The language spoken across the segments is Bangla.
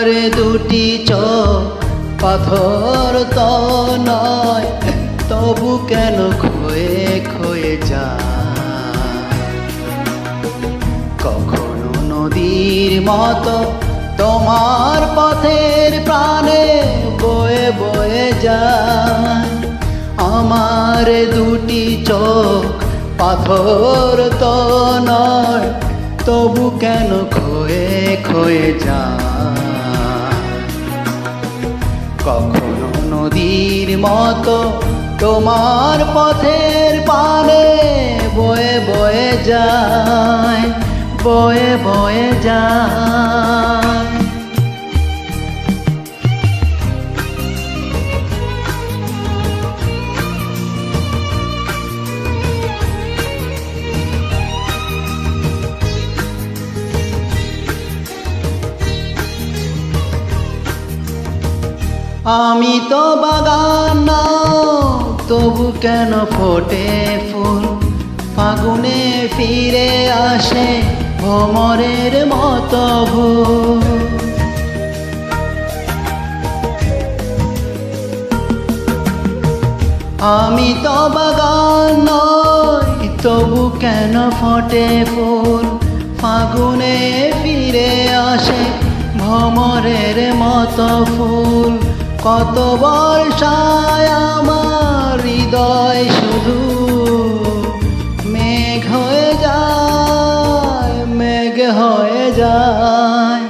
আমার দুটি চোখ পাথর তো নয়, তবু কেন ক্ষয়ে ক্ষয়ে যায়। কখনো নদীর মতো তোমার পথের প্রাণে বয়ে বয়ে যায়। আমার দুটি চোখ পাথর তো নয়, তবু কেন ক্ষয়ে ক্ষয়ে যায়। কখনো নদীর মতো তোমার পথের পানে বয়ে বয়ে যায়, বয়ে বয়ে যায়। আমি তো বাগান না, তবু কেন ফোটে ফুল, ফাগুনে ফিরে আসে ভ্রমরের মতো ভুল। আমি তো বাগান নই, তবু কেন ফোটে ফুল, ফাগুনে ফিরে আসে ভ্রমরের মতো ফুল। কত বর্ষায় আমার হৃদয় শুধু মেঘ হয়ে যায়, মেঘ হয়ে যায়।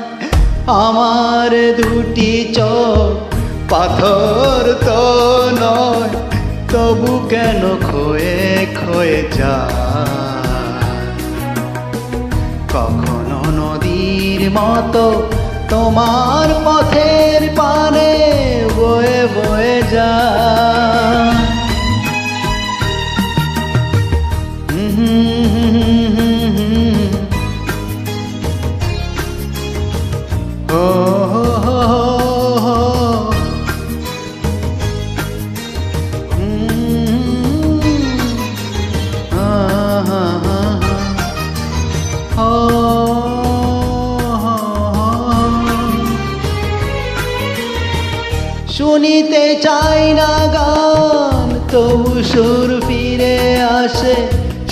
আমার দুটি চোখ পাথর তো নয়, তবু কেন ক্ষয়ে ক্ষয়ে যায়। কখনো নদীর মতো তোমার পথের পানে বয়ে বয়ে যায়। ও হো হো হো, শুনিতে চাই না গান, তবু সুর ফিরে আসে,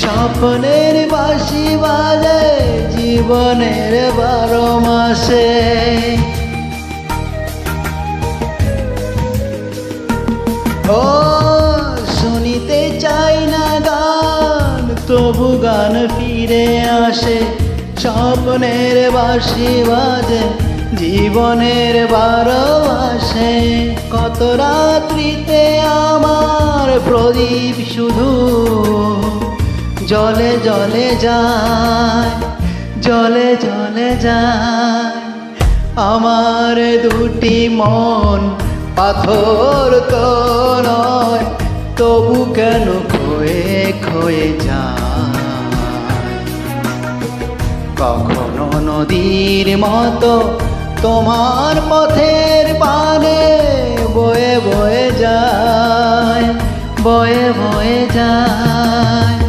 স্বপ্নের বাঁশি বাজে জীবনের 12 মাসে। ও শুনিতে চাই না গান, তবু গান ফিরে আসে, স্বপ্নের বাঁশি বাজে জীবনের 12 মাসে। কত রাত্রিতে আমার প্রদীপ শুধু জলে জলে যায়, জলে জলে যায়। আমার দুটি মন পাথর তো নয়, তবু কেন ক্ষয়ে ক্ষয়ে যায়। কখনো নদীর মতো তোমার পথের পানে বয়ে বয়ে যায়, বয়ে বয়ে যায়।